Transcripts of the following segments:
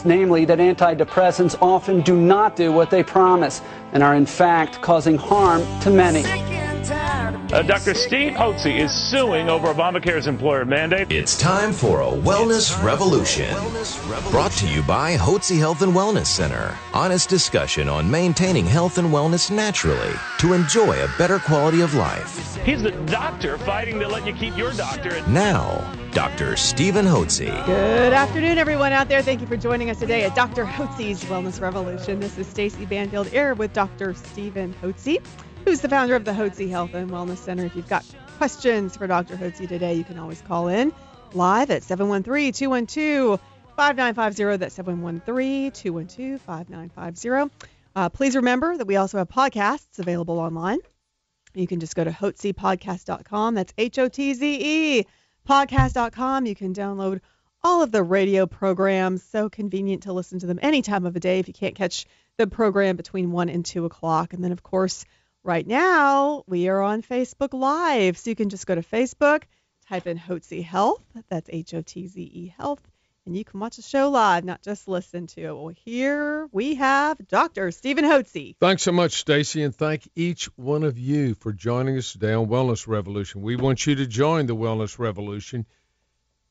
namely that antidepressants often do not do what they promise and are in fact causing harm to many. Dr. Steve Hotze is suing over Obamacare's employer mandate. It's time for a wellness revolution. Brought to you by Hotze Health Wellness Center. Honest discussion on maintaining health and wellness naturally to enjoy a better quality of life. He's the doctor fighting to let you keep your doctor. Now, Dr. Stephen Hotze. Good afternoon, everyone out there. Thank you for joining us today at Dr. Hotze's Wellness Revolution. This is Stacy Banfield here with Dr. Stephen Hotze, who's the founder of the Hotze Health and Wellness Center. If you've got questions for Dr. Hotze today, you can always call in live at 713-212-5950. That's 713-212-5950. Please remember that we also have podcasts available online. You can just go to hotzepodcast.com. That's Hotze podcast.com. You can download all of the radio programs. So convenient to listen to them any time of the day if you can't catch the program between 1 and 2 o'clock. And then, of course, right now, we are on Facebook Live, so you can just go to Facebook, type in Hotze Health, that's Hotze Health, and you can watch the show live, not just listen to it. Well, here we have Dr. Stephen Hotze. Thanks so much, Stacy, and thank each one of you for joining us today on Wellness Revolution. We want you to join the Wellness Revolution,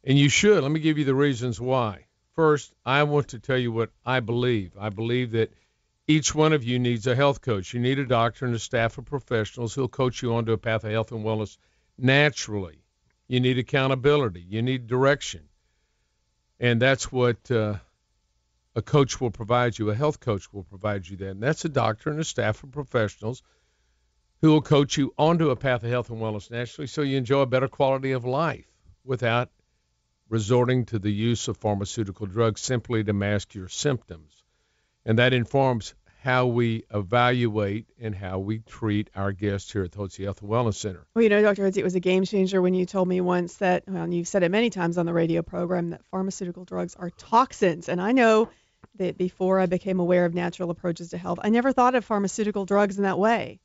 and you should. Let me give you the reasons why. First, I want to tell you what I believe. I believe that each one of you needs a health coach. You need a doctor and a staff of professionals who'll coach you onto a path of health and wellness naturally. You need accountability. You need direction. And that's what a coach will provide you. A health coach will provide you that. And that's a doctor and a staff of professionals who will coach you onto a path of health and wellness naturally so you enjoy a better quality of life without resorting to the use of pharmaceutical drugs simply to mask your symptoms. And that informs how we evaluate and how we treat our guests here at the Hotze Health Wellness Center. Well, you know, Dr. Hotze, it was a game changer when you told me once that, well, and you've said it many times on the radio program, that pharmaceutical drugs are toxins. And I know that before I became aware of natural approaches to health, I never thought of pharmaceutical drugs in that way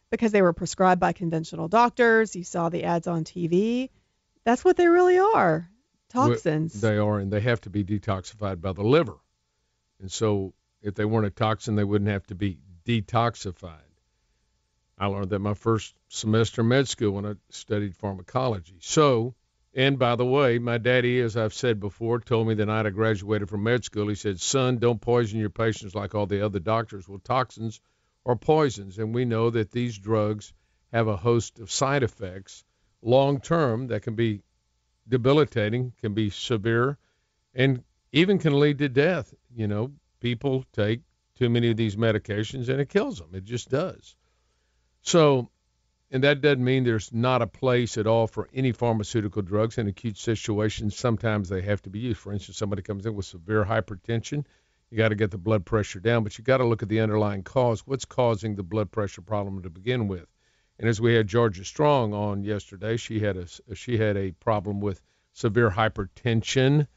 because they were prescribed by conventional doctors. You saw the ads on TV. That's what they really are, toxins. They are, and they have to be detoxified by the liver. And so if they weren't a toxin, they wouldn't have to be detoxified. I learned that my first semester in med school when I studied pharmacology. So, and by the way, my daddy, as I've said before, told me the night I graduated from med school, he said, son, don't poison your patients like all the other doctors. Well, toxins are poisons, and we know that these drugs have a host of side effects long-term that can be debilitating, can be severe, and even can lead to death. You know, people take too many of these medications and it kills them. It just does. So, and that doesn't mean there's not a place at all for any pharmaceutical drugs in acute situations. Sometimes they have to be used. For instance, somebody comes in with severe hypertension. You got to get the blood pressure down, but you got to look at the underlying cause. What's causing the blood pressure problem to begin with? And as we had Georgia Strong on yesterday, she had a problem with severe hypertension,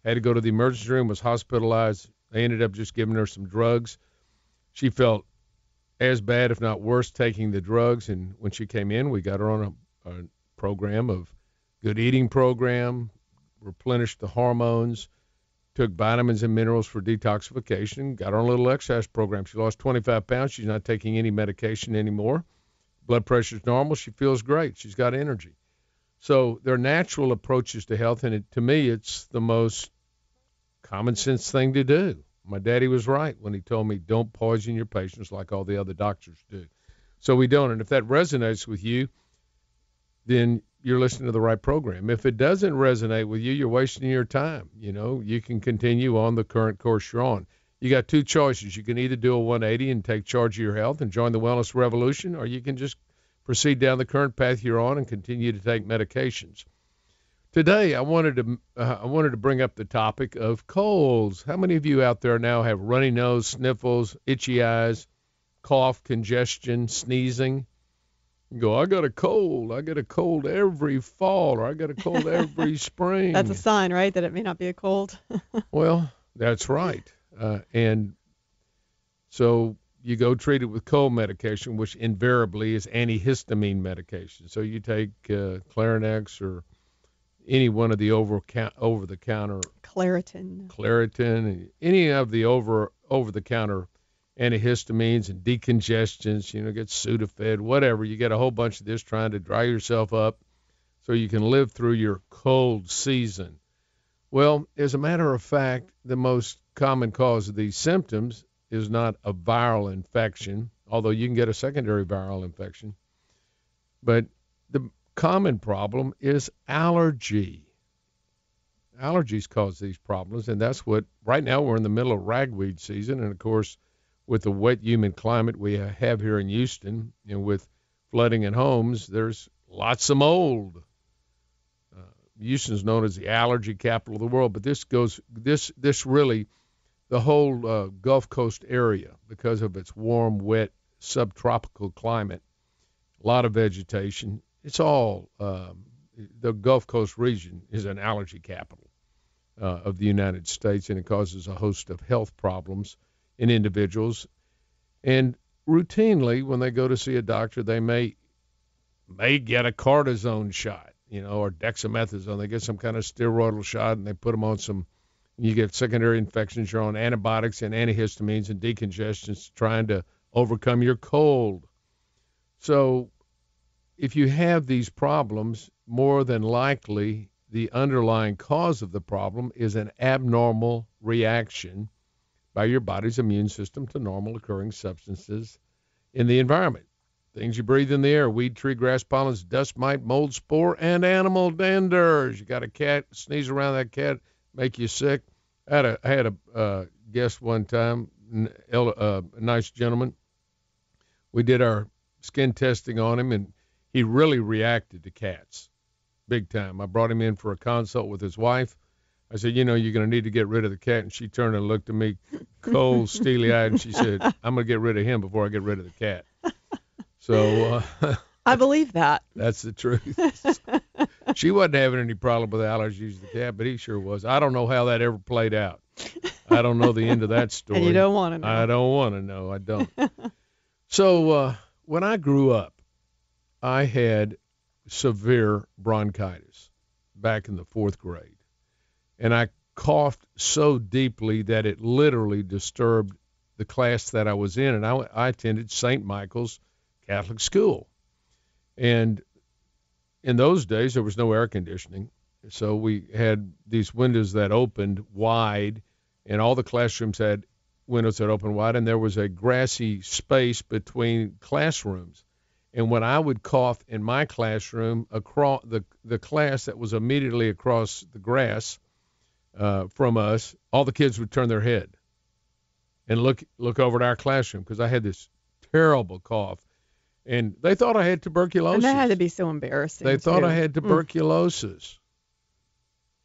had to go to the emergency room, was hospitalized. They ended up just giving her some drugs. She felt as bad, if not worse, taking the drugs. And when she came in, we got her on a program of good eating program, replenished the hormones, took vitamins and minerals for detoxification, got her on a little exercise program. She lost 25 pounds. She's not taking any medication anymore. Blood pressure's normal. She feels great. She's got energy. So there are natural approaches to health, and to me, it's the most common sense thing to do. My daddy was right when he told me don't poison your patients like all the other doctors do. So we don't. And if that resonates with you, then you're listening to the right program. If it doesn't resonate with you, you're wasting your time. You know, you can continue on the current course you're on. You got two choices. You can either do a 180 and take charge of your health and join the wellness revolution, or you can just proceed down the current path you're on and continue to take medications. Today, I wanted to bring up the topic of colds. How many of you out there now have runny nose, sniffles, itchy eyes, cough, congestion, sneezing? You go, I got a cold. I get a cold every fall, or I get a cold every spring. That's a sign, right, that it may not be a cold? Well, that's right. And so you go treat it with cold medication, which invariably is antihistamine medication. So you take Clarinex or any one of the over-the-counter Claritin, any of the over-the-counter antihistamines and decongestants, get Sudafed, whatever. You get a whole bunch of this trying to dry yourself up so you can live through your cold season. Well, as a matter of fact, the most common cause of these symptoms is not a viral infection, although you can get a secondary viral infection. But the common problem is allergy. Allergies cause these problems, and that's what, right now we're in the middle of ragweed season, and of course, with the wet, humid climate we have here in Houston, and with flooding in homes, there's lots of mold. Houston's known as the allergy capital of the world, but this really, the whole Gulf Coast area, because of its warm, wet, subtropical climate, a lot of vegetation. It's all, the Gulf Coast region is an allergy capital of the United States, and it causes a host of health problems in individuals. And routinely, when they go to see a doctor, they may get a cortisone shot, or dexamethasone. They get some kind of steroidal shot, and they put them on you get secondary infections. You're on antibiotics and antihistamines and decongestants trying to overcome your cold. So if you have these problems, more than likely the underlying cause of the problem is an abnormal reaction by your body's immune system to normal occurring substances in the environment. Things you breathe in the air: weed, tree, grass, pollens, dust mite, mold, spore, and animal denders. You got a cat, sneeze around that cat, make you sick. I had a guest one time, a nice gentleman. We did our skin testing on him, and he really reacted to cats big time. I brought him in for a consult with his wife. I said, you're going to need to get rid of the cat. And she turned and looked at me cold, steely-eyed, and she said, I'm going to get rid of him before I get rid of the cat. So I believe that. That's the truth. She wasn't having any problem with allergies to the cat, but he sure was. I don't know how that ever played out. I don't know the end of that story. And you don't want to know. I don't want to know. I don't. So when I grew up, I had severe bronchitis back in the 4th grade. And I coughed so deeply that it literally disturbed the class that I was in. And I attended St. Michael's Catholic School. And in those days, there was no air conditioning. So we had these windows that opened wide, and all the classrooms had windows that opened wide, and there was a grassy space between classrooms. And when I would cough in my classroom, across the class that was immediately across the grass from us, all the kids would turn their head and look over at our classroom, because I had this terrible cough. And they thought I had tuberculosis. And that had to be so embarrassing. They thought I had tuberculosis.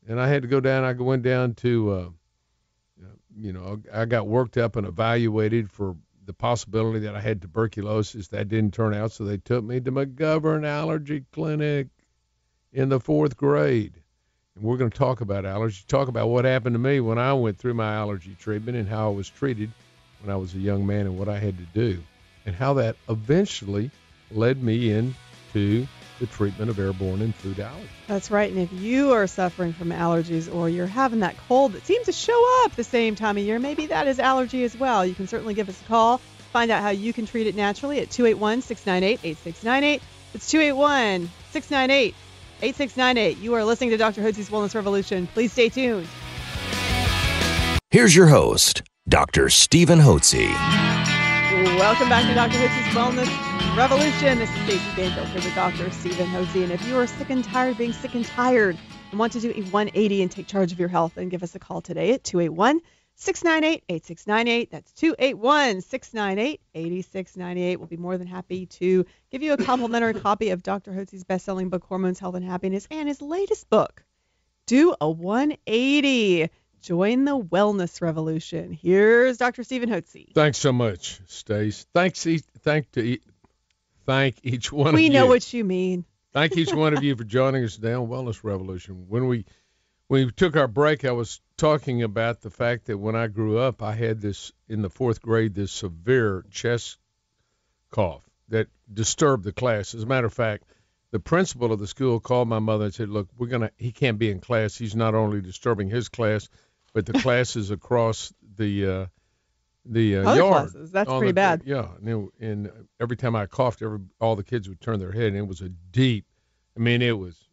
And I had to go down. I went down to, I got worked up and evaluated for the possibility that I had tuberculosis. That didn't turn out, so they took me to McGovern Allergy Clinic in the 4th grade. And we're going to talk about allergies, talk about what happened to me when I went through my allergy treatment and how I was treated when I was a young man and what I had to do, and how that eventually led me into the treatment of airborne and food allergies. That's right. And if you are suffering from allergies, or you're having that cold that seems to show up the same time of year, maybe that is allergy as well. You can certainly give us a call. Find out how you can treat it naturally at 281-698-8698. It's 281-698-8698. You are listening to Dr. Hotze's Wellness Revolution. Please stay tuned. Here's your host, Dr. Stephen Hotze. Welcome back to Dr. Hotze's Wellness Revolution. This is Stacey Banfield here with Dr. Stephen Hotze. And if you are sick and tired of being sick and tired and want to do a 180 and take charge of your health, then give us a call today at 281-698-8698. That's 281-698-8698. We'll be more than happy to give you a complimentary copy of Dr. Hotze's best-selling book, Hormones, Health, and Happiness, and his latest book, Do a 180. Join the wellness revolution. Here's Dr. Stephen Hotze. Thanks so much, Stace. Thank each one of you. We know what you mean. Thank each one of you for joining us today on Wellness Revolution. When we took our break, I was talking about the fact that when I grew up, I had this, in the 4th grade, this severe chest cough that disturbed the class. As a matter of fact, the principal of the school called my mother and said, look, he can't be in class. He's not only disturbing his class, but the classes across the Other yard. classes. That's pretty bad. Yeah. And every time I coughed, all the kids would turn their head, and it was it was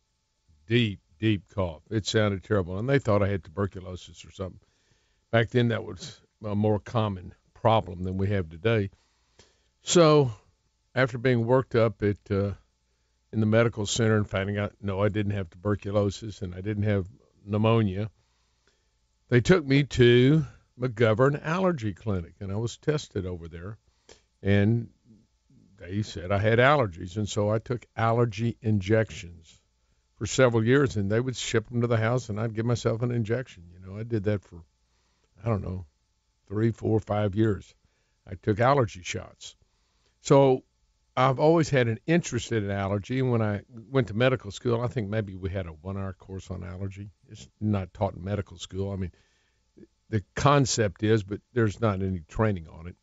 deep cough. It sounded terrible. And they thought I had tuberculosis or something. Back then, that was a more common problem than we have today. So after being worked up in the medical center and finding out, no, I didn't have tuberculosis and I didn't have pneumonia, they took me to McGovern Allergy Clinic, and I was tested over there. And they said I had allergies, and so I took allergy injections for several years, and they would ship them to the house, and I'd give myself an injection. I did that for, 3, 4, 5 years. I took allergy shots. So I've always had an interest in allergy, and when I went to medical school, I think maybe we had a 1-hour course on allergy. It's not taught in medical school. I mean, the concept is, but there's not any training on it.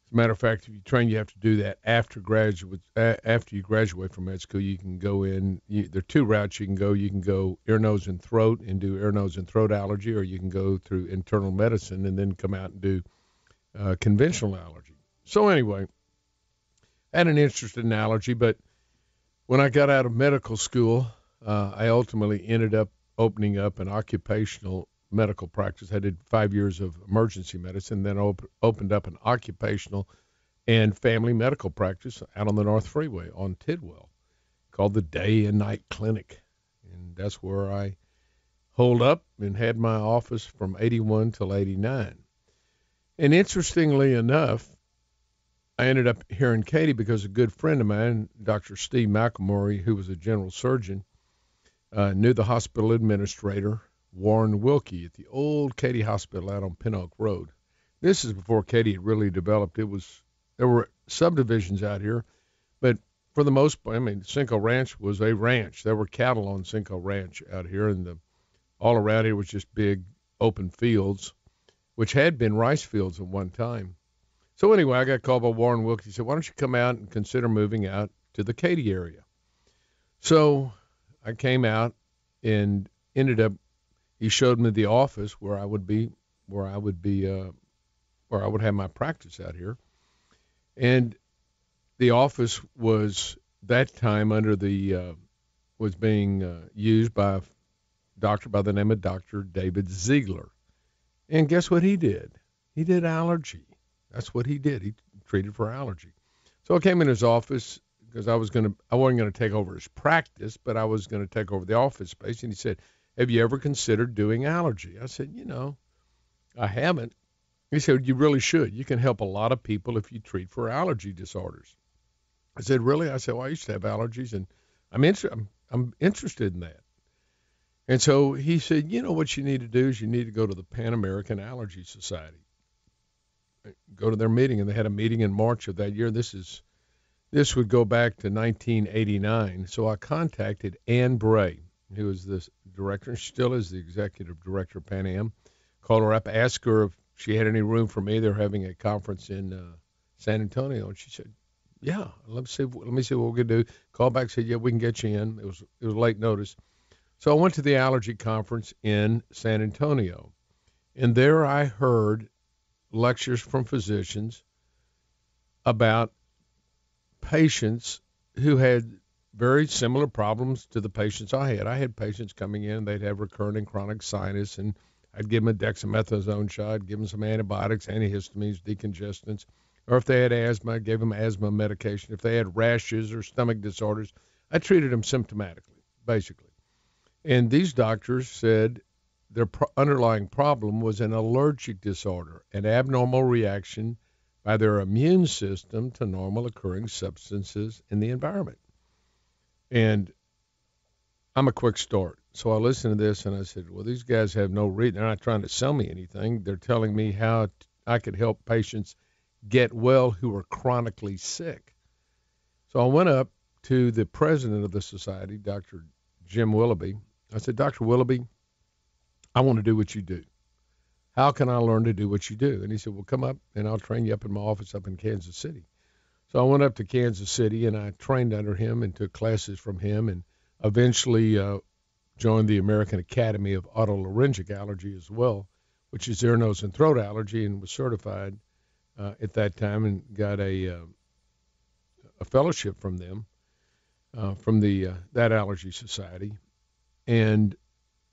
As a matter of fact, if you train, you have to do that after you graduate from med school. You can go in. There are 2 routes you can go. You can go ear, nose, and throat and do ear, nose, and throat allergy, or you can go through internal medicine and then come out and do conventional allergy. So anyway, I had an interest in allergy, but when I got out of medical school, I ultimately ended up opening up an occupational medical practice. I did 5 years of emergency medicine, then opened up an occupational and family medical practice out on the North Freeway on Tidwell called the Day and Night Clinic. And that's where I holed up and had my office from 81 till 89. And interestingly enough, I ended up here in Katy because a good friend of mine, Dr. Steve McElmurray, who was a general surgeon, knew the hospital administrator, Warren Wilkie, at the old Katy Hospital out on Pin Oak Road. This is before Katy had really developed. There were subdivisions out here, but for the most part, Cinco Ranch was a ranch. There were cattle on Cinco Ranch out here, and all around here was just big open fields, which had been rice fields at one time. So anyway, I got called by Warren Wilkie. He said, why don't you come out and consider moving out to the Katy area? So I came out and ended up, he showed me the office where I would have my practice out here. And the office was that time was being used by a doctor by the name of Dr. David Ziegler. And guess what he did? He did allergy. That's what he did. He treated for allergy. So I came in his office because I wasn't going to take over his practice, but I was going to take over the office space. And he said, have you ever considered doing allergy? I said, I haven't. He said, you really should. You can help a lot of people if you treat for allergy disorders. I said, really? I said, well, I used to have allergies, and I'm interested in that. And so he said, what you need to do is you need to go to the Pan American Allergy Society. Go to their meeting, and they had a meeting in March of that year. This would go back to 1989. So I contacted Ann Bray, who was the director, and still is the executive director of Pan Am. Called her up, asked her if she had any room for me. They're having a conference in San Antonio, and she said, yeah, let me see what we can do. Called back, said, yeah, we can get you in. It was late notice. So I went to the allergy conference in San Antonio, and there I heard lectures from physicians about patients who had very similar problems to the patients I had. I had patients coming in, they'd have recurrent and chronic sinus, and I'd give them a dexamethasone shot, I'd give them some antibiotics, antihistamines, decongestants, or if they had asthma, I gave them asthma medication. If they had rashes or stomach disorders, I treated them symptomatically, basically. And these doctors said their underlying problem was an allergic disorder, an abnormal reaction by their immune system to normal occurring substances in the environment. And I'm a quick start. So I listened to this and I said, well, these guys have no reason. They're not trying to sell me anything. They're telling me how I could help patients get well who are chronically sick. So I went up to the president of the society, Dr. Jim Willoughby. I said, Dr. Willoughby, I want to do what you do. How can I learn to do what you do? And he said, well, come up and I'll train you up in my office up in Kansas City. So I went up to Kansas City, and I trained under him and took classes from him, and eventually joined the American Academy of Otolaryngology Allergy as well, which is ear, nose, and throat allergy, and was certified at that time and got a fellowship from them, from that allergy society, and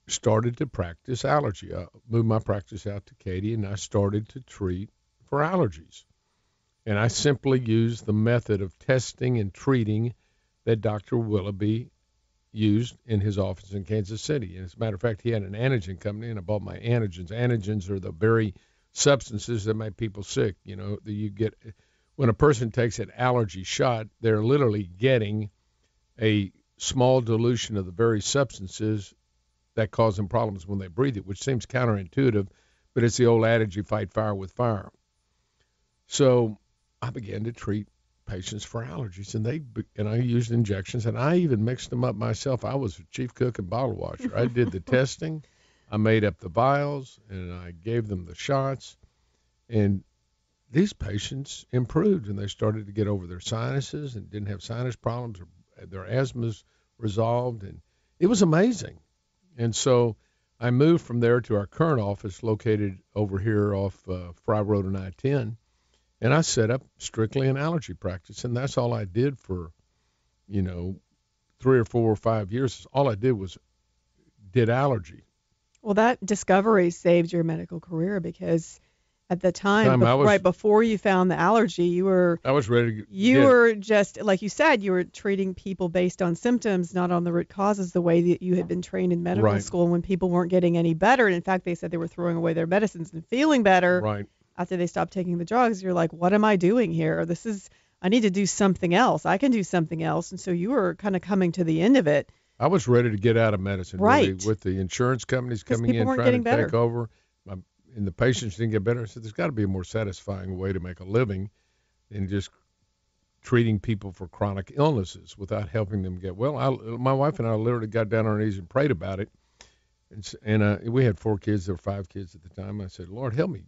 started to practice allergy. I moved my practice out to Katy, and I started to treat for allergies. And I simply used the method of testing and treating that Dr. Willoughby used in his office in Kansas City. And as a matter of fact, he had an antigen company, and I bought my antigens. Antigens are the very substances that make people sick. You know, that you get when a person takes an allergy shot, they're literally getting a small dilution of the very substances that cause them problems when they breathe it, which seems counterintuitive, but it's the old adage, you fight fire with fire. So I began to treat patients for allergies, and I used injections, and I even mixed them up myself. I was a chief cook and bottle washer. I did the testing, I made up the vials, and I gave them the shots, and these patients improved, and they started to get over their sinuses and didn't have sinus problems, or their asthma's resolved, and it was amazing. And so I moved from there to our current office located over here off Fry Road and I-10, and I set up strictly an allergy practice, and that's all I did for, 3 or 4 or 5 years. All I did allergy. Well, that discovery saved your medical career because at the time right before you found the allergy, I was ready to you were just, like you said, you were treating people based on symptoms, not on the root causes, the way that you had been trained in medical school. And when people weren't getting any better, and in fact, they said they were throwing away their medicines and feeling better after they stopped taking the drugs, you're like, what am I doing here? I need to do something else. I can do something else. And so you were kind of coming to the end of it. I was ready to get out of medicine, really, with the insurance companies coming in trying to take over. And the patients didn't get better. I said, there's got to be a more satisfying way to make a living than just treating people for chronic illnesses without helping them get well. My wife and I literally got down on our knees and prayed about it. And we had 4 kids. There were 5 kids at the time. I said, Lord, help me,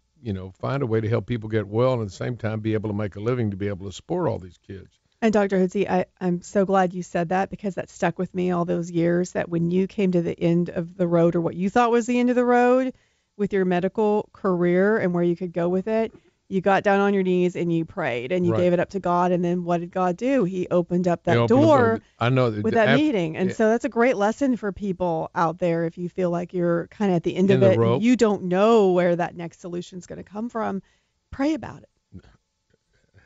find a way to help people get well and at the same time be able to make a living to be able to support all these kids. And Dr. Hotze, I'm so glad you said that because that stuck with me all those years, that when you came to the end of the road, or what you thought was the end of the road, with your medical career and where you could go with it, you got down on your knees and you prayed and you gave it up to God. And then what did God do? He opened up that door with that meeting. And so that's a great lesson for people out there. If you feel like you're kind of at the end of it and you don't know where that next solution is going to come from, pray about it.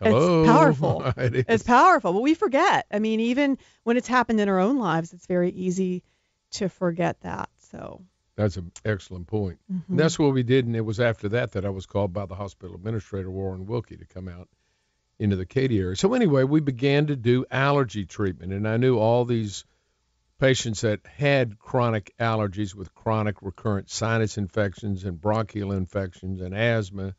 Hello. It's powerful. It's powerful. But we forget. I mean, even when it's happened in our own lives, it's very easy to forget that. So that's an excellent point. Mm-hmm. And that's what we did, and it was after that I was called by the hospital administrator, Warren Wilkie, to come out into the Katy area. So anyway, we began to do allergy treatment, and I knew all these patients that had chronic allergies with chronic recurrent sinus infections and bronchial infections and asthma.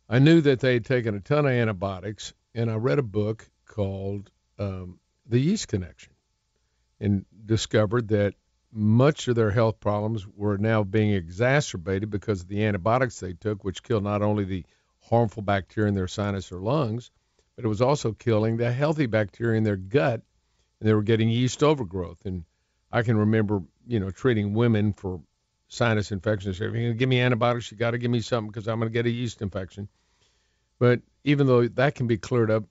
I knew that they had taken a ton of antibiotics, and I read a book called The Yeast Connection and discovered that much of their health problems were now being exacerbated because of the antibiotics they took, which killed not only the harmful bacteria in their sinus or lungs, but it was also killing the healthy bacteria in their gut, and they were getting yeast overgrowth. And I can remember, treating women for sinus infections. If you're going to give me antibiotics, you got to give me something because I'm going to get a yeast infection. But even though that can be cleared up,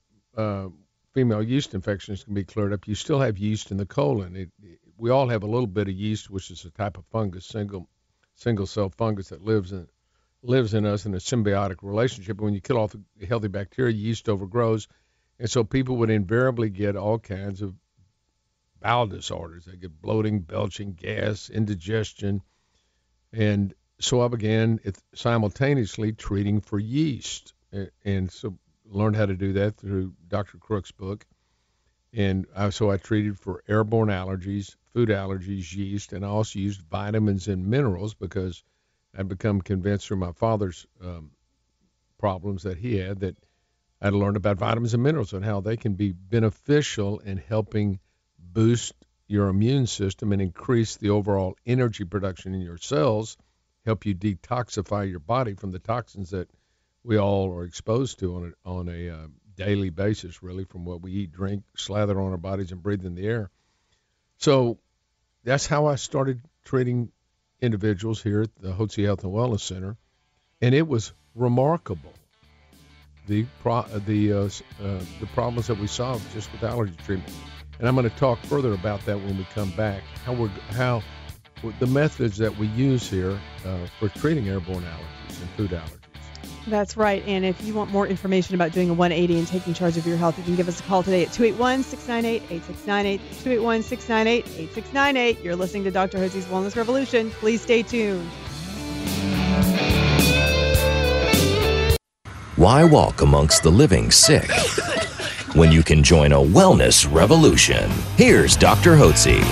female yeast infections can be cleared up, you still have yeast in the colon. We all have a little bit of yeast, which is a type of fungus, single cell fungus that lives in us in a symbiotic relationship. When you kill off the healthy bacteria, yeast overgrows, and so people would invariably get all kinds of bowel disorders. They get bloating, belching, gas, indigestion, and so I began simultaneously treating for yeast, and so learned how to do that through Dr. Crook's book. And so I treated for airborne allergies, food allergies, yeast, and I also used vitamins and minerals because I'd become convinced through my father's problems that he had that I'd learned about vitamins and minerals and how they can be beneficial in helping boost your immune system and increase the overall energy production in your cells, help you detoxify your body from the toxins that we all are exposed to on a daily basis, really, from what we eat, drink, slather on our bodies, and breathe in the air. So that's how I started treating individuals here at the Hotze Health and Wellness Center, and it was remarkable. The problems that we solved just with allergy treatment, and I'm going to talk further about that when we come back. How the methods that we use here for treating airborne allergies and food allergies. That's right. And if you want more information about doing a 180 and taking charge of your health, you can give us a call today at 281-698-8698. 281-698-8698. You're listening to Dr. Hotze's Wellness Revolution. Please stay tuned. Why walk amongst the living sick when you can join a wellness revolution? Here's Dr. Hotze.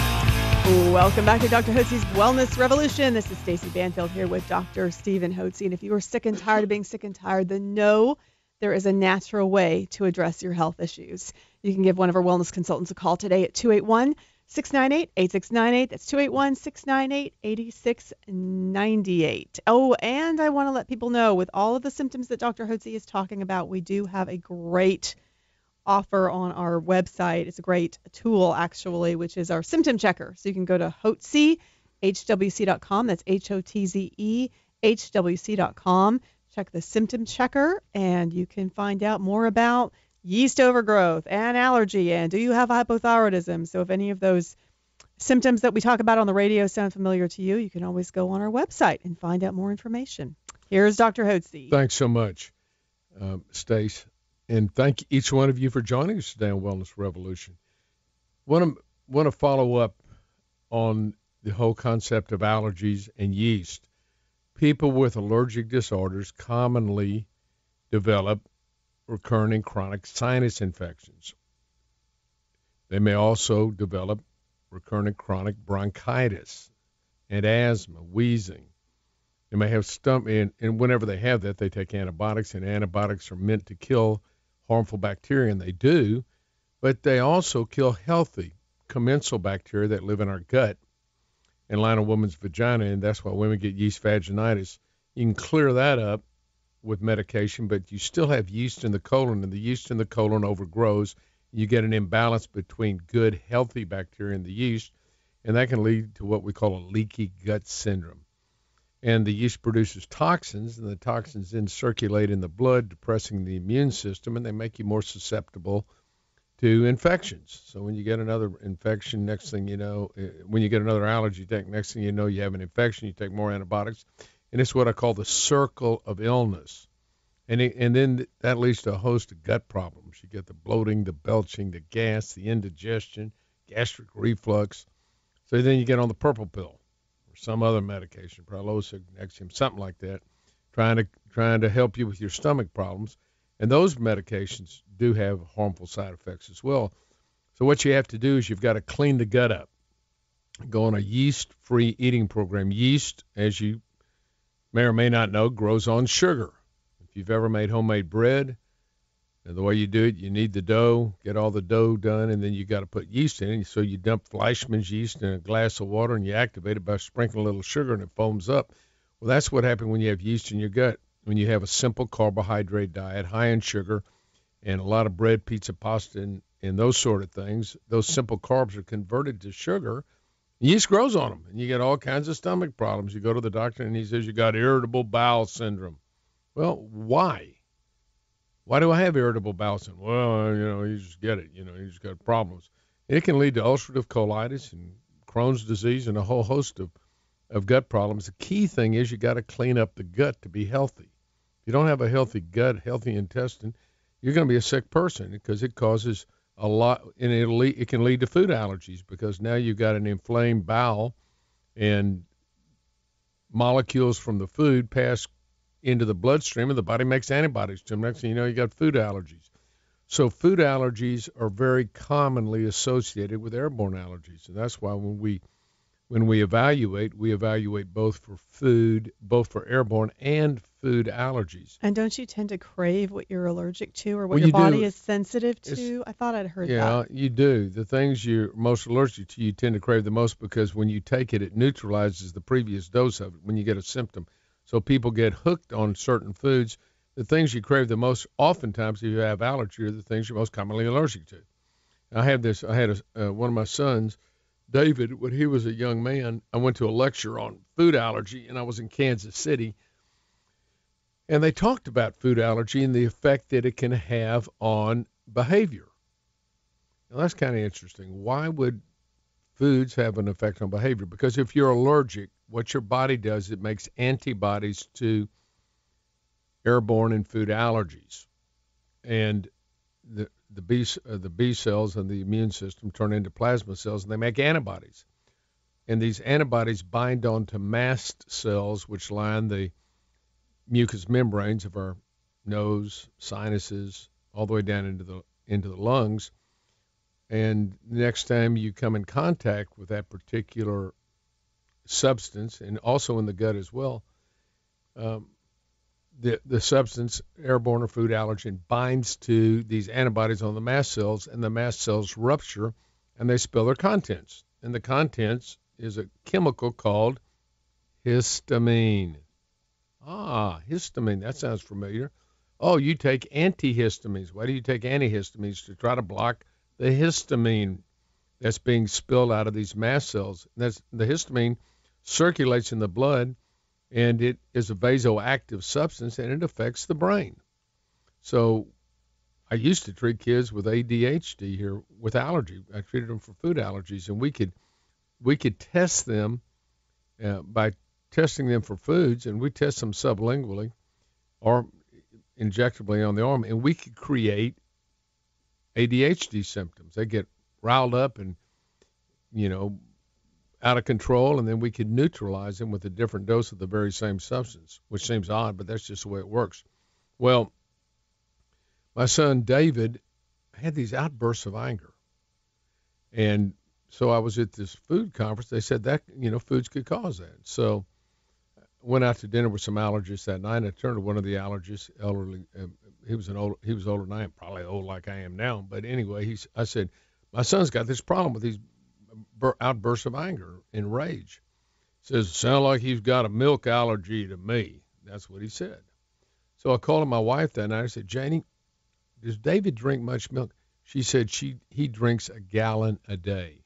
Welcome back to Dr. Hotze's Wellness Revolution. This is Stacey Banfield here with Dr. Stephen Hotze. And if you are sick and tired of being sick and tired, then know there is a natural way to address your health issues. You can give one of our wellness consultants a call today at 281-698-8698. That's 281-698-8698. Oh, and I want to let people know, with all of the symptoms that Dr. Hotze is talking about, we do have a great offer on our website. It's a great tool, actually, which is our symptom checker. So you can go to hotzehwc.com. That's HOTZE, HWC.com. Check the symptom checker, and you can find out more about yeast overgrowth and allergy, and do you have hypothyroidism? So if any of those symptoms that we talk about on the radio sound familiar to you, you can always go on our website and find out more information. Here's Dr. Hotze. Thanks so much, Stace. And thank each one of you for joining us today on Wellness Revolution. Want to follow up on the whole concept of allergies and yeast. People with allergic disorders commonly develop recurrent and chronic sinus infections. They may also develop recurrent and chronic bronchitis and asthma, wheezing. They may have stomach, and whenever they have that, they take antibiotics, and antibiotics are meant to kill harmful bacteria, and they do, but they also kill healthy commensal bacteria that live in our gut and line a woman's vagina, and that's why women get yeast vaginitis. You can clear that up with medication, but you still have yeast in the colon, and the yeast in the colon overgrows. You get an imbalance between good, healthy bacteria and the yeast, and that can lead to what we call a leaky gut syndrome. And the yeast produces toxins, and the toxins then circulate in the blood, depressing the immune system, and they make you more susceptible to infections. So when you get another infection, next thing you know, when you get another allergy, next thing you know, you have an infection, you take more antibiotics, and it's what I call the circle of illness. And then that leads to a host of gut problems. You get the bloating, the belching, the gas, the indigestion, gastric reflux. So then you get on the purple pill, or some other medication, Prilosec, Nexium, something like that, trying to help you with your stomach problems. And those medications do have harmful side effects as well. So what you have to do is you've got to clean the gut up. Go on a yeast-free eating program. Yeast, as you may or may not know, grows on sugar. If you've ever made homemade bread, and the way you do it, you need the dough, get all the dough done, and then you got to put yeast in it. So you dump Fleischmann's yeast in a glass of water, and you activate it by sprinkling a little sugar, and it foams up. Well, that's what happens when you have yeast in your gut. When you have a simple carbohydrate diet, high in sugar, and a lot of bread, pizza, pasta, and those sort of things, those simple carbs are converted to sugar. Yeast grows on them, and you get all kinds of stomach problems. You go to the doctor, and he says you got irritable bowel syndrome. Well, why? Why do I have irritable bowel syndrome? Well, you just get it. You just got problems. It can lead to ulcerative colitis and Crohn's disease and a whole host of gut problems. The key thing is you got to clean up the gut to be healthy. If you don't have a healthy gut, healthy intestine, you're going to be a sick person because it causes a lot, and it can lead to food allergies because now you've got an inflamed bowel and molecules from the food pass into the bloodstream, and the body makes antibodies to them. Next thing you know, you got food allergies. So food allergies are very commonly associated with airborne allergies, and that's why when we evaluate both for food, both for airborne and food allergies. And don't you tend to crave what you're allergic to or what your body is sensitive to? I thought I'd heard that. Yeah, you do. The things you're most allergic to, you tend to crave the most because when you take it, it neutralizes the previous dose of it when you get a symptom. So people get hooked on certain foods the things you crave the most, oftentimes if you have allergy, are the things you're most commonly allergic to. I had one of my sons, David, when he was a young man. I went to a lecture on food allergy, and I was in Kansas City. And they talked about food allergy and the effect that it can have on behavior. Now, that's kind of interesting. Why would foods have an effect on behavior? Because if you're allergic, what your body does, it makes antibodies to airborne and food allergies. And the B cells and the immune system turn into plasma cells, and they make antibodies. And these antibodies bind onto mast cells, which line the mucous membranes of our nose, sinuses, all the way down into the lungs. And the next time you come in contact with that particular substance, and also in the gut as well, the substance, airborne or food allergen, binds to these antibodies on the mast cells, and the mast cells rupture, and they spill their contents. And the contents is a chemical called histamine. Histamine, that sounds familiar. Oh, you take antihistamines. Why do you take antihistamines? To try to block the histamine that's being spilled out of these mast cells. The histamine circulates in the blood, and it is a vasoactive substance, and it affects the brain. So I used to treat kids with ADHD here with allergy. I treated them for food allergies, and we could test them by testing them for foods, and we test them sublingually or injectably on the arm, and we could create ADHD symptoms. They get riled up and, out of control, and then we could neutralize them with a different dose of the very same substance, which seems odd, but that's just the way it works. Well, my son David had these outbursts of anger. And so I was at this food conference. They said that, foods could cause that. So I went out to dinner with some allergists that night, and I turned to one of the allergists, elderly. He was older than I am, probably old like I am now. But anyway, I said, my son's got this problem with these outbursts of anger and rage. He says, sound like he's got a milk allergy to me. That's what he said. So I called my wife that night. I said, Janie, does David drink much milk? She said he drinks a gallon a day.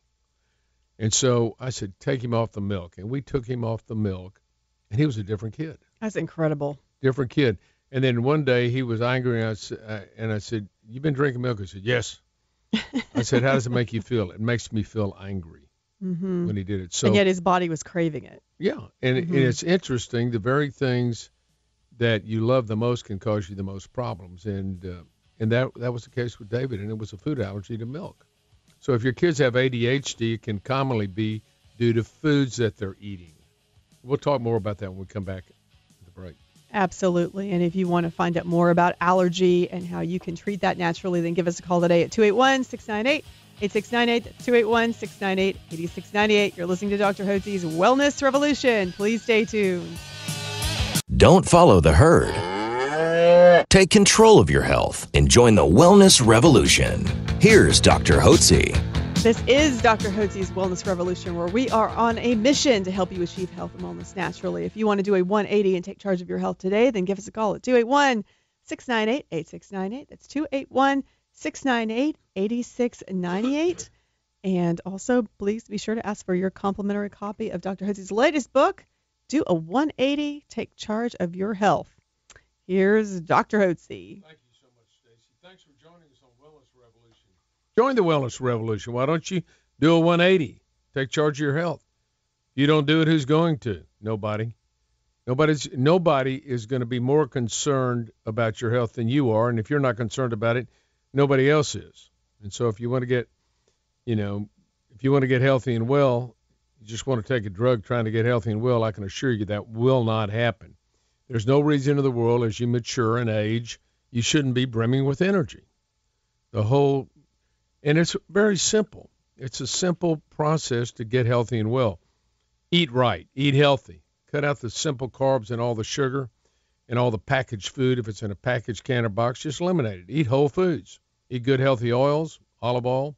And so I said, take him off the milk. And we took him off the milk, and he was a different kid. That's incredible. Different kid. And then one day he was angry, and I said, you been drinking milk? He said, yes. I said, how does it make you feel? It makes me feel angry when he did it. So, and yet his body was craving it. Yeah, and it's interesting. The very things that you love the most can cause you the most problems. And that was the case with David, and it was a food allergy to milk. So if your kids have ADHD, it can commonly be due to foods that they're eating. We'll talk more about that when we come back at the break. Absolutely. And if you want to find out more about allergy and how you can treat that naturally, then give us a call today at 281-698-8698. That's 281-698-8698. You're listening to Dr. Hotze's Wellness Revolution. Please stay tuned. Don't follow the herd. Take control of your health and join the Wellness Revolution. Here's Dr. Hotze. This is Dr. Hotze's Wellness Revolution, where we are on a mission to help you achieve health and wellness naturally. If you want to do a 180 and take charge of your health today, then give us a call at 281-698-8698. That's 281-698-8698. And also, please be sure to ask for your complimentary copy of Dr. Hotze's latest book, Do a 180, Take Charge of Your Health. Here's Dr. Hotze. Thank you so much, Stacy. Thanks for joining us on Wellness Revolution. Join the Wellness Revolution. Why don't you do a 180? Take charge of your health. If you don't do it, who's going to? Nobody. Nobody is going to be more concerned about your health than you are, and if you're not concerned about it, nobody else is. And so if you want to get, healthy and well, you just want to take a drug trying to get healthy and well, I can assure you that will not happen. There's no reason in the world as you mature and age, you shouldn't be brimming with energy. And it's very simple. It's a simple process to get healthy and well. Eat right. Eat healthy. Cut out the simple carbs and all the sugar and all the packaged food. If it's in a packaged can or box, just eliminate it. Eat whole foods. Eat good healthy oils, olive oil,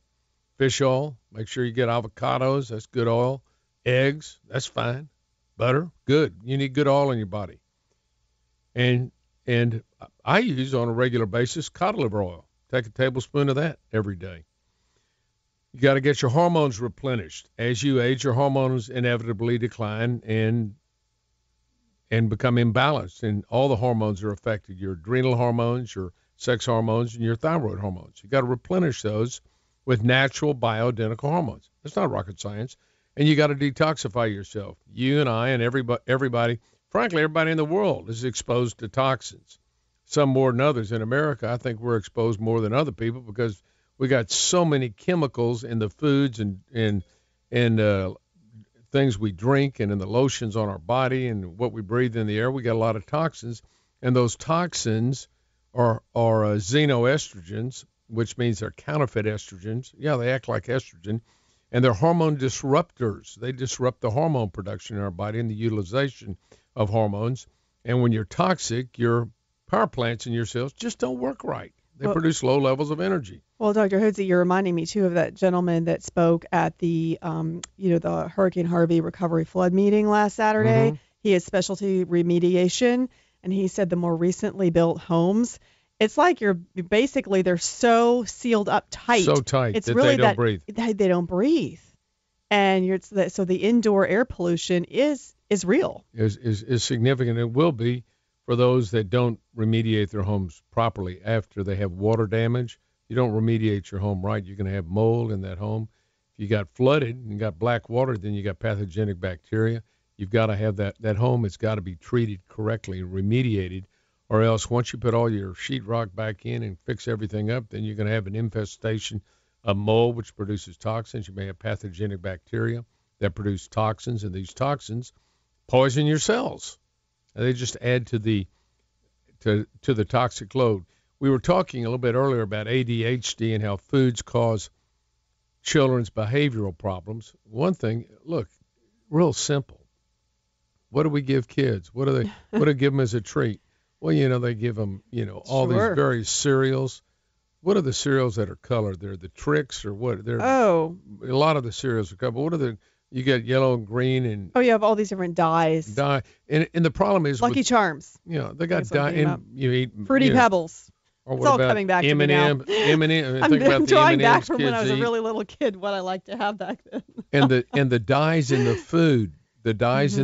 fish oil. Make sure you get avocados. That's good oil. Eggs. That's fine. Butter. Good. You need good oil in your body. And And I use on a regular basis cod liver oil. Take a tablespoon of that every day. You got to get your hormones replenished. As you age, your hormones inevitably decline and become imbalanced, and all the hormones are affected. Your adrenal hormones, your sex hormones, and your thyroid hormones. You got to replenish those with natural bioidentical hormones. It's not rocket science. And you got to detoxify yourself. You and I and everybody, frankly, everybody in the world is exposed to toxins. Some more than others. In America, I think we're exposed more than other people because we got so many chemicals in the foods and things we drink and in the lotions on our body and what we breathe in the air. We got a lot of toxins, and those toxins are xenoestrogens, which means they're counterfeit estrogens. Yeah, they act like estrogen, and they're hormone disruptors. They disrupt the hormone production in our body and the utilization of hormones. And when you're toxic, your power plants in your cells just don't work right. They produce low levels of energy. Well, Dr. Hotze, you're reminding me, too, of that gentleman that spoke at the, the Hurricane Harvey recovery flood meeting last Saturday. Mm-hmm. He has specialty remediation, and he said the more recently built homes, it's like they're so sealed up tight. So tight it's that really they don't breathe. They don't breathe. And so the indoor air pollution is real. Is significant. It will be for those that don't remediate their homes properly after they have water damage. You don't remediate your home right, you're going to have mold in that home. If you got flooded and got black water, then you got pathogenic bacteria. You've got to have that home. It's got to be treated correctly and remediated, or else once you put all your sheetrock back in and fix everything up, then you're going to have an infestation of mold, which produces toxins. You may have pathogenic bacteria that produce toxins, and these toxins poison your cells. And they just add to the toxic load. We were talking a little bit earlier about ADHD and how foods cause children's behavioral problems. One thing, look, real simple. What do we give kids? What do we give them as a treat? Well, they give them, all these various cereals. What are the cereals that are colored? They're the Trix or what? A lot of the cereals are colored. What are you get yellow and green and. Oh, you have all these different dyes. And the problem is Lucky Charms. They got dye, and you eat Fruity Pebbles. Or it's all coming back to me now. M&M. I'm drawing back from when I was a really little kid, what I liked to have back then. and the dyes in the food, in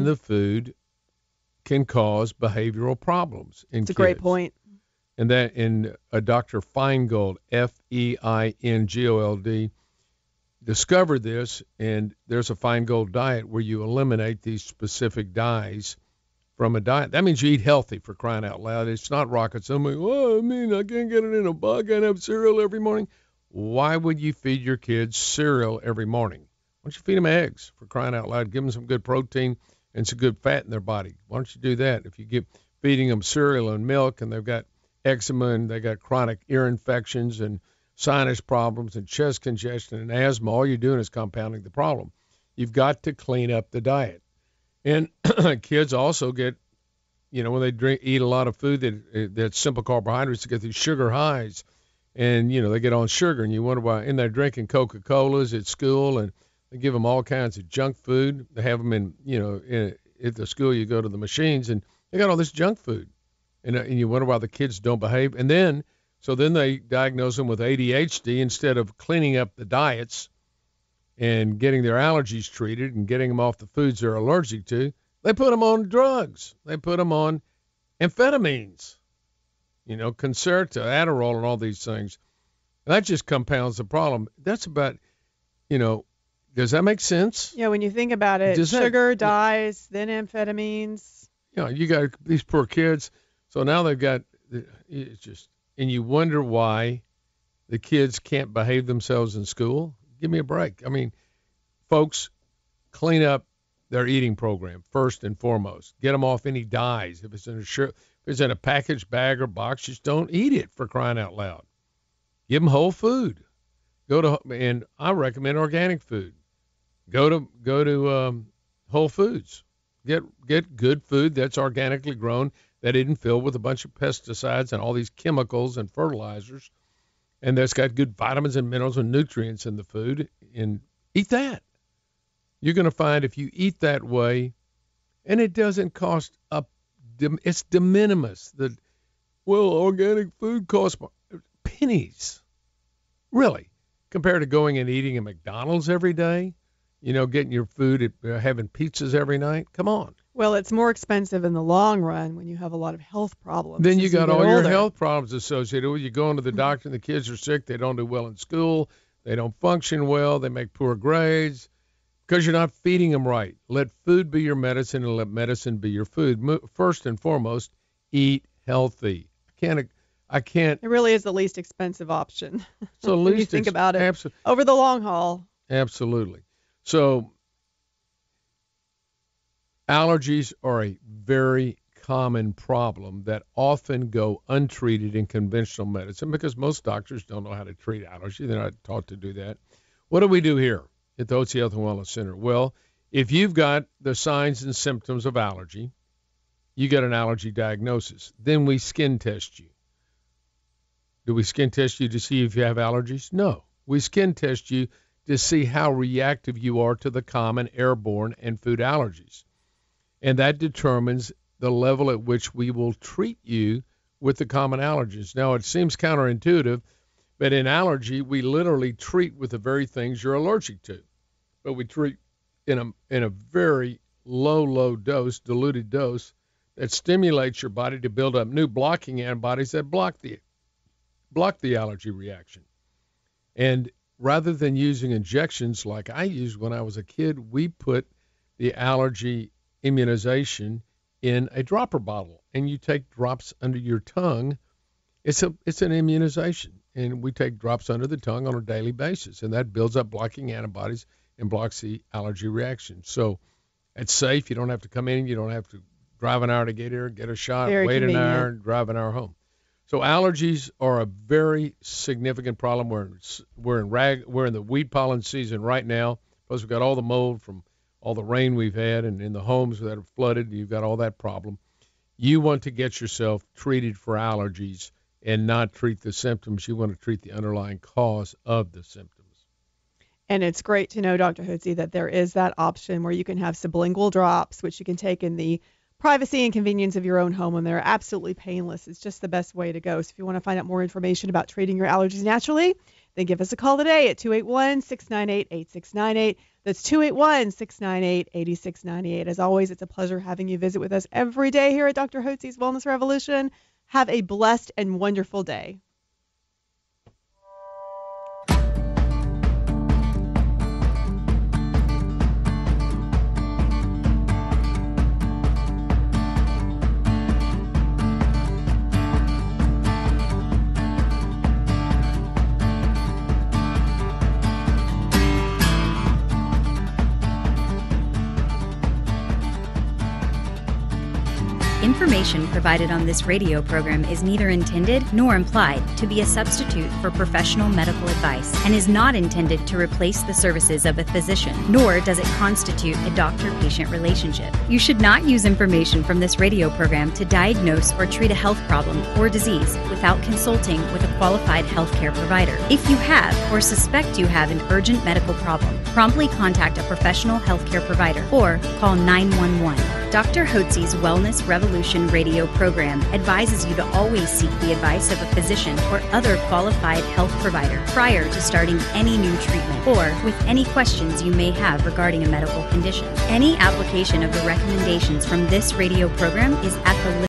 the food can cause behavioral problems in kids. It's a great point. And that Dr. Feingold, Feingold, discovered this, and there's a Feingold diet where you eliminate these specific dyes from a diet. That means you eat healthy, for crying out loud. It's not rocket science. I can't get it in a box. I can't have cereal every morning. Why would you feed your kids cereal every morning? Why don't you feed them eggs, for crying out loud? Give them some good protein and some good fat in their body. Why don't you do that? If you keep feeding them cereal and milk and they've got eczema and they got chronic ear infections and sinus problems and chest congestion and asthma, all you're doing is compounding the problem. You've got to clean up the diet. And kids also get, when they eat a lot of food that's simple carbohydrates, they get these sugar highs. And, they get on sugar, and you wonder why. And they're drinking Coca-Colas at school, and they give them all kinds of junk food. They have them at the school, you go to the machines, and they got all this junk food. And you wonder why the kids don't behave. And then they diagnose them with ADHD instead of cleaning up the diets and getting their allergies treated and getting them off the foods they're allergic to. They put them on drugs. They put them on amphetamines, Concerta, Adderall, and all these things. And that just compounds the problem. That's about, does that make sense? Yeah, when you think about it, dyes, then amphetamines. You got these poor kids. So now they've got, it's just, and you wonder why the kids can't behave themselves in school. Give me a break. I mean, folks, clean up their eating program first and foremost. Get them off any dyes. If it's in a packaged bag or box, just don't eat it, for crying out loud. Give them whole food. And I recommend organic food. Go to Whole Foods. Get good food that's organically grown, that isn't filled with a bunch of pesticides and all these chemicals and fertilizers, and that's got good vitamins and minerals and nutrients in the food, and eat that. You're going to find if you eat that way, and it doesn't cost it's de minimis. well, organic food costs pennies. Really, compared to going and eating at McDonald's every day, getting your food, having pizzas every night. Come on. Well, it's more expensive in the long run when you have a lot of health problems. Then you got all your older. health problems associated with you. Going to the doctor and the kids are sick. They don't do well in school. They don't function well. They make poor grades because you're not feeding them right. Let food be your medicine and let medicine be your food. First and foremost, eat healthy. I can't. It really is the least expensive option. So when you think about it, over the long haul. Absolutely. So allergies are a very common problem that often go untreated in conventional medicine because most doctors don't know how to treat allergy. They're not taught to do that. What do we do here at the Hotze Health Wellness Center? Well, if you've got the signs and symptoms of allergy, you get an allergy diagnosis. Then we skin test you. Do we skin test you to see if you have allergies? No. We skin test you to see how reactive you are to the common airborne and food allergies. And that determines the level at which we will treat you with the common allergens. Now, it seems counterintuitive, but in allergy, we literally treat with the very things you're allergic to. But we treat in a very low dose, diluted dose, that stimulates your body to build up new blocking antibodies that block the allergy reaction. And rather than using injections like I used when I was a kid, we put the allergy immunization in a dropper bottle, and you take drops under your tongue. It's an immunization, and we take drops under the tongue on a daily basis, and that builds up blocking antibodies and blocks the allergy reaction. So it's safe. You don't have to come in. You don't have to drive an hour to get here, get a shot, Very wait convenient. an hour, and drive an hour home. So allergies are a very significant problem. We're in the weed pollen season right now. Plus we've got all the mold from all the rain we've had, and in the homes that are flooded, you've got all that problem. You want to get yourself treated for allergies and not treat the symptoms. You want to treat the underlying cause of the symptoms. And it's great to know, Dr. Hotze, that there is that option where you can have sublingual drops, which you can take in the privacy and convenience of your own home, and they're absolutely painless. It's just the best way to go. So if you want to find out more information about treating your allergies naturally, then give us a call today at 281-698-8698. That's 281-698-8698. As always, it's a pleasure having you visit with us every day here at Dr. Hotze's Wellness Revolution. Have a blessed and wonderful day. Information provided on this radio program is neither intended nor implied to be a substitute for professional medical advice and is not intended to replace the services of a physician, nor does it constitute a doctor-patient relationship. You should not use information from this radio program to diagnose or treat a health problem or disease without consulting with a qualified healthcare provider. If you have or suspect you have an urgent medical problem, promptly contact a professional healthcare provider or call 911. Dr. Hotze's Wellness Revolution radio program advises you to always seek the advice of a physician or other qualified health provider prior to starting any new treatment or with any questions you may have regarding a medical condition. Any application of the recommendations from this radio program is at the